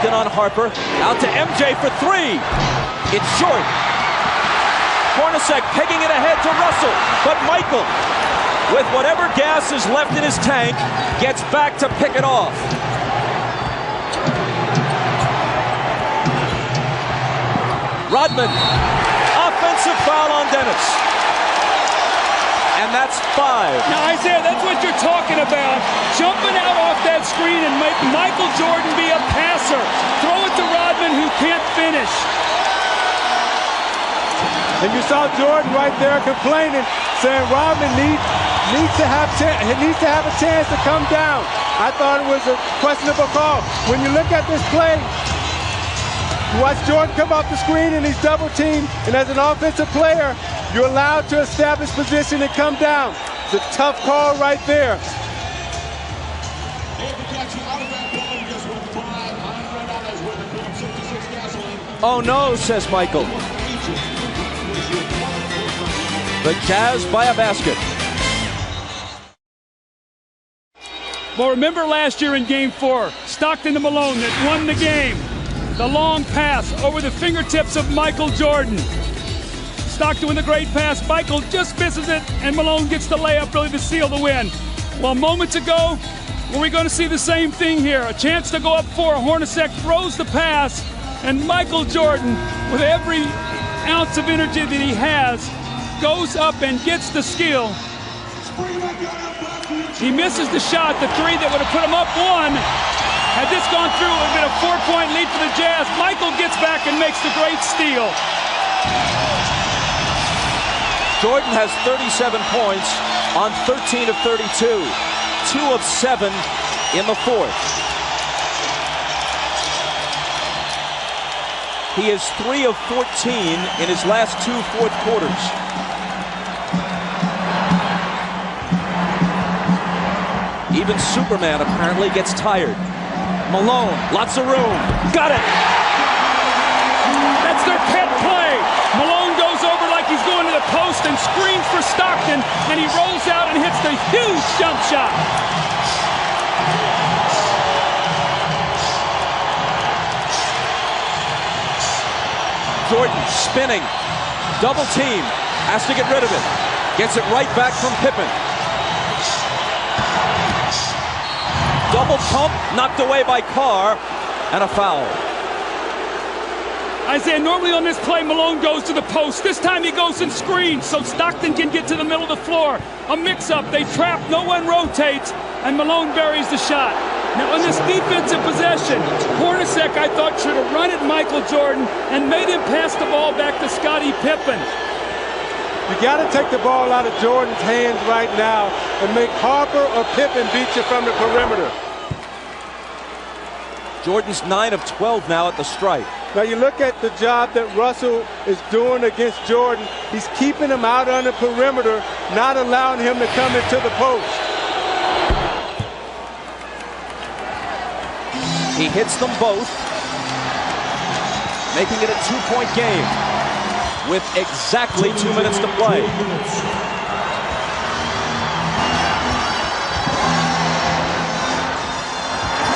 Stockton on Harper. Out to MJ for three. It's short. Hornacek pegging it ahead to Russell. But Michael, with whatever gas is left in his tank, gets back to pick it off. Rodman. Offensive foul on Dennis. And that's 5. Now, Isaiah, that's what you're talking about. Jumping out off that screen and make Michael Jordan be a passer. Throw it to Rodman, who can't finish. And you saw Jordan right there complaining, saying Rodman needs to have a chance to come down. I thought it was a questionable call. When you look at this play, you watch Jordan come off the screen and he's double teamed, and as an offensive player, you're allowed to establish position and come down. It's a tough call right there. Oh no, says Michael. The Jazz by a basket. Well, remember last year in Game 4, Stockton to Malone that won the game. The long pass over the fingertips of Michael Jordan. Stockton with a great pass. Michael just misses it, and Malone gets the layup really to seal the win. Well, moments ago, were we going to see the same thing here? A chance to go up 4. Hornacek throws the pass, and Michael Jordan, with every ounce of energy that he has, goes up and gets the steal. He misses the shot, the 3 that would have put him up 1. Had this gone through, it would have been a 4-point lead for the Jazz. Michael gets back and makes the great steal. Jordan has 37 points on 13 of 32. 2 of 7 in the 4th. He is 3 of 14 in his last 2 fourth quarters. Even Superman apparently gets tired. Malone, lots of room. Got it! That's their pet play. Malone goes over like he's going to the post and screams for Stockton, and he rolls out and hits the huge jump shot. Jordan spinning. Double team. Has to get rid of it. Gets it right back from Pippen. Double pump, knocked away by Carr, and a foul. Isaiah, normally on this play, Malone goes to the post. This time he goes and screens so Stockton can get to the middle of the floor. A mix-up, they trap, no one rotates, and Malone buries the shot. Now on this defensive possession, Hornacek, I thought, should have run at Michael Jordan and made him pass the ball back to Scottie Pippen. You got to take the ball out of Jordan's hands right now and make Harper or Pippen beat you from the perimeter. Jordan's 9 of 12 now at the stripe. Now you look at the job that Russell is doing against Jordan. He's keeping him out on the perimeter, not allowing him to come into the post. He hits them both, making it a 2-point game with exactly 2 minutes to play.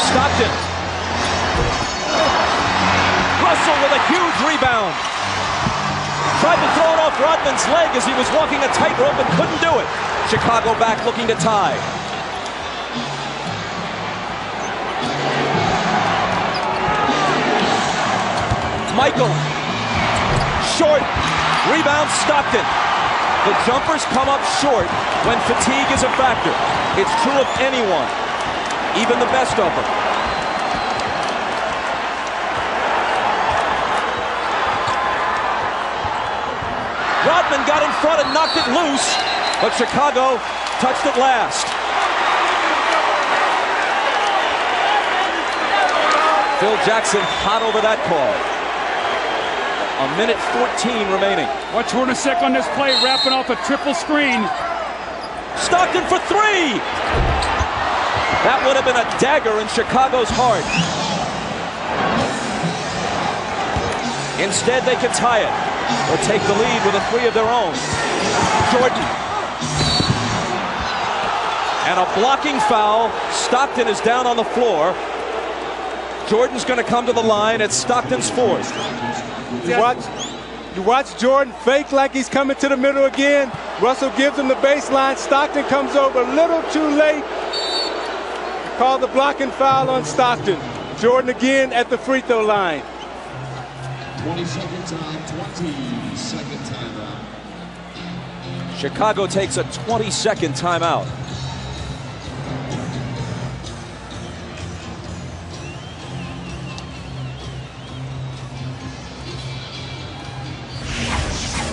Stockton. Russell with a huge rebound. Tried to throw it off Rodman's leg as he was walking a tightrope and couldn't do it. Chicago back looking to tie. Michael. Short. Rebound Stockton. The jumpers come up short when fatigue is a factor. It's true of anyone, even the best of them. Rodman got in front and knocked it loose, but Chicago touched it last. Phil Jackson hot over that call. A minute 14 remaining. Watch Hornacek on this play, wrapping off a triple screen. Stockton for 3! That would have been a dagger in Chicago's heart. Instead, they could tie it or take the lead with a 3 of their own. Jordan. And a blocking foul. Stockton is down on the floor. Jordan's going to come to the line at Stockton's 4th. You watch Jordan fake like he's coming to the middle again. Russell gives him the baseline. Stockton comes over a little too late. Call the blocking foul on Stockton. Jordan again at the free throw line. 20-second time, 20-second timeout. Chicago takes a 20-second timeout.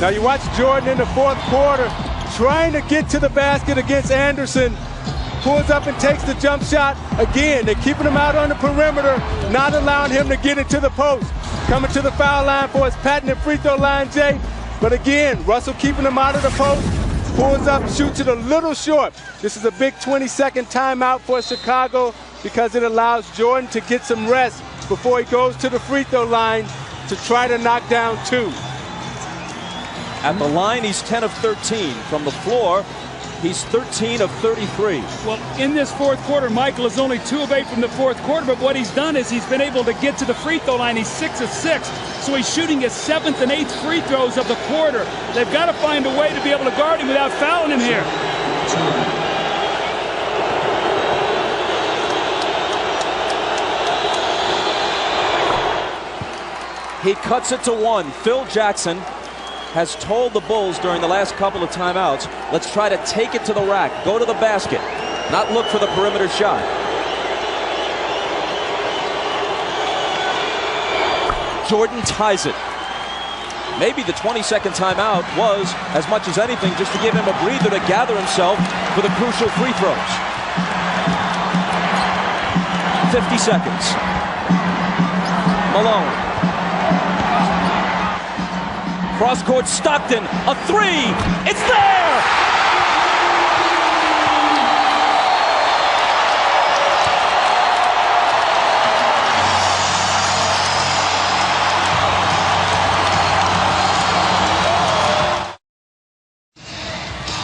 Now you watch Jordan in the fourth quarter trying to get to the basket against Anderson. Pulls up and takes the jump shot. Again, they're keeping him out on the perimeter, not allowing him to get into the post. Coming to the foul line for his patented free throw line, Jay. But again, Russell keeping him out of the post. Pulls up, shoots it a little short. This is a big 20-second timeout for Chicago because it allows Jordan to get some rest before he goes to the free throw line to try to knock down 2. At the line, he's 10 of 13. From the floor, he's 13 of 33. Well, in this fourth quarter, Michael is only 2 of 8 from the fourth quarter, but what he's done is he's been able to get to the free throw line. He's 6 of 6, so he's shooting his 7th and 8th free throws of the quarter. They've got to find a way to be able to guard him without fouling him here. He cuts it to 1. Phil Jackson has told the Bulls during the last couple of timeouts, let's try to take it to the rack, go to the basket, not look for the perimeter shot. Jordan ties it. Maybe the 20-second timeout was, as much as anything, just to give him a breather to gather himself for the crucial free throws. 50 seconds. Malone. Cross-court Stockton, a 3, it's there!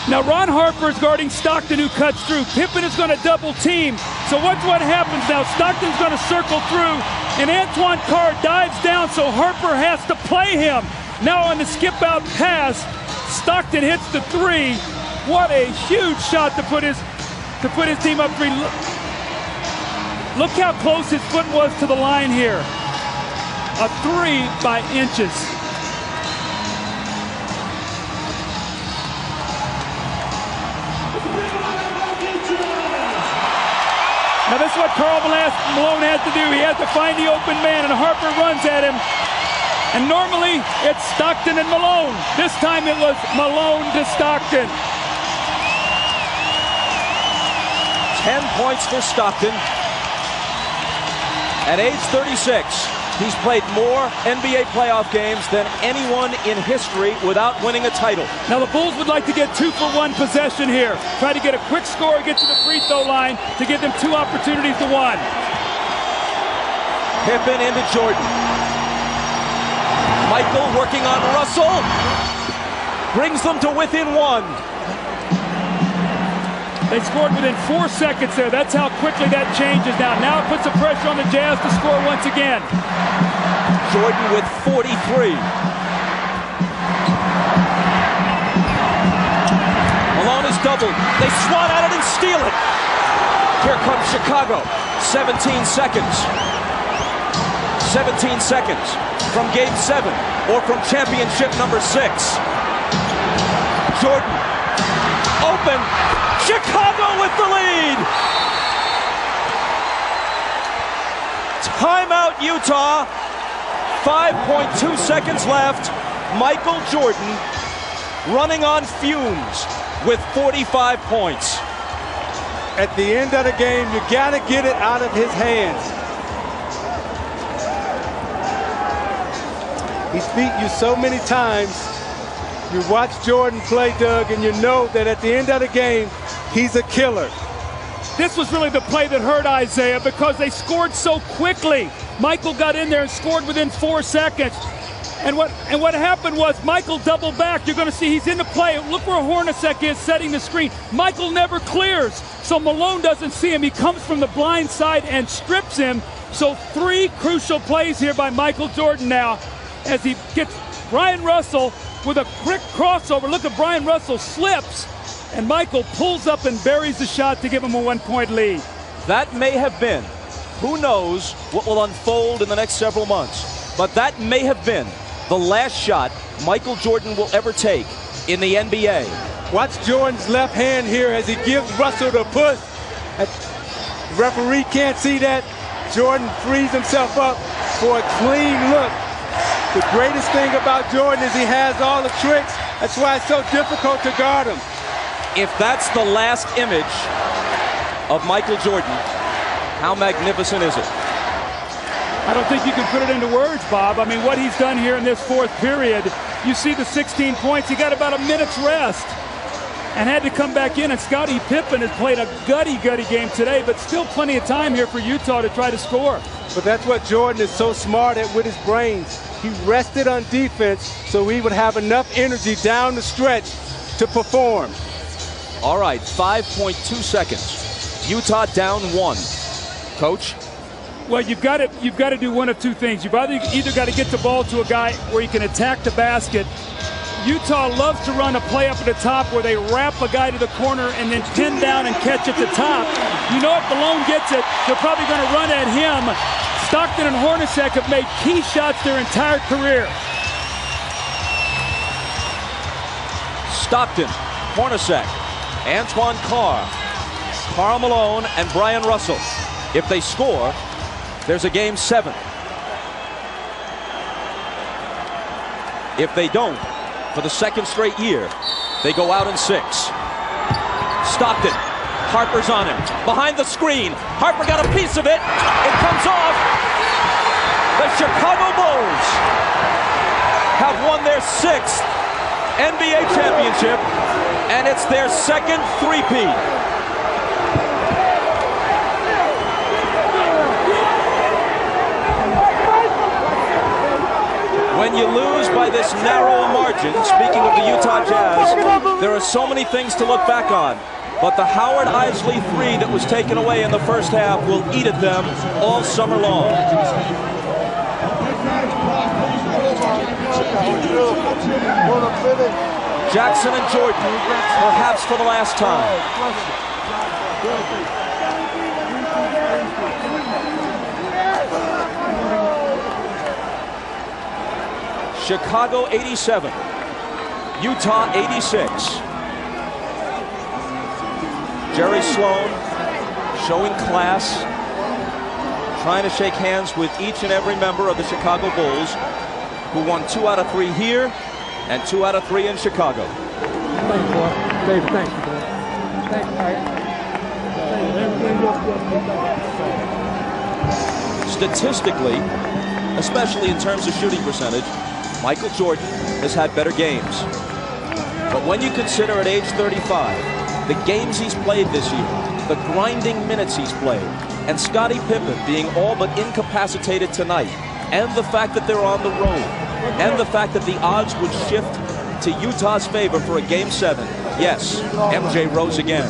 Now Ron Harper's guarding Stockton, who cuts through. Pippen is going to double team. So what happens now? Stockton's going to circle through, and Antoine Carr dives down, so Harper has to play him. Now on the skip-out pass, Stockton hits the 3. What a huge shot to put his team up 3. Look how close his foot was to the line here. A 3 by inches. Now this is what Karl Malone has to do. He has to find the open man, and Harper runs at him. And normally, it's Stockton and Malone. This time it was Malone to Stockton. 10 points for Stockton. At age 36, he's played more NBA playoff games than anyone in history without winning a title. Now the Bulls would like to get 2-for-1 possession here. Try to get a quick score, get to the free throw line to give them 2 opportunities to 1. Pippen into Jordan. Michael working on Russell, brings them to within 1. They scored within 4 seconds there. That's how quickly that changes now. Now it puts the pressure on the Jazz to score once again. Jordan with 43. Malone is doubled. They swat at it and steal it. Here comes Chicago. 17 seconds. 17 seconds from Game 7 or from championship number 6. Jordan, open, Chicago with the lead. Timeout Utah, 5.2 seconds left. Michael Jordan running on fumes with 45 points. At the end of the game, you gotta get it out of his hands. He's beat you so many times. You watch Jordan play, Doug, and you know that at the end of the game, he's a killer. This was really the play that hurt Isaiah because they scored so quickly. Michael got in there and scored within 4 seconds. And what happened was Michael doubled back. You're going to see he's in the play. Look where Hornacek is setting the screen. Michael never clears, so Malone doesn't see him. He comes from the blind side and strips him. So 3 crucial plays here by Michael Jordan now as he gets Brian Russell with a quick crossover. Look at Brian Russell slips, and Michael pulls up and buries the shot to give him a 1-point lead. That may have been, who knows what will unfold in the next several months, but that may have been the last shot Michael Jordan will ever take in the NBA. Watch Jordan's left hand here as he gives Russell the push. The referee can't see that. Jordan frees himself up for a clean look. The greatest thing about Jordan is he has all the tricks. That's why it's so difficult to guard him. If that's the last image of Michael Jordan, how magnificent is it? I don't think you can put it into words, Bob. I mean, what he's done here in this 4th period, you see the 16 points. He got about a minute's rest and had to come back in. And Scottie Pippen has played a gutty game today, but still plenty of time here for Utah to try to score. But that's what Jordan is so smart at with his brains. He rested on defense so he would have enough energy down the stretch to perform. All right, 5.2 seconds. Utah down 1. Coach? Well, you've got to do one of 2 things. You've either got to get the ball to a guy where he can attack the basket. Utah loves to run a play up at the top where they wrap a guy to the corner and then pin down and catch at the top. You know if Malone gets it, they're probably going to run at him. Stockton and Hornacek have made key shots their entire career. Stockton, Hornacek, Antoine Carr, Karl Malone, and Brian Russell. If they score, there's a game 7. If they don't, for the 2nd straight year, they go out in 6. Stockton, Harper's on him. Behind the screen, Harper got a piece of it. It comes off. The Chicago Bulls have won their 6th NBA championship, and it's their 2nd three-peat. When you lose by this narrow margin, speaking of the Utah Jazz, there are so many things to look back on. But the Howard Isley 3 that was taken away in the first half will eat at them all summer long. Jackson and Jordan, perhaps for the last time. Chicago 87, Utah 86. Jerry Sloan showing class, trying to shake hands with each and every member of the Chicago Bulls, who won 2 out of 3 here and 2 out of 3 in Chicago. Thanks, boy. Dave, thanks, boy. Thanks, Statistically, especially in terms of shooting percentage, Michael Jordan has had better games. But when you consider at age 35, the games he's played this year, the grinding minutes he's played, and Scottie Pippen being all but incapacitated tonight, and the fact that they're on the road, and the fact that the odds would shift to Utah's favor for a Game 7, yes, MJ rose again.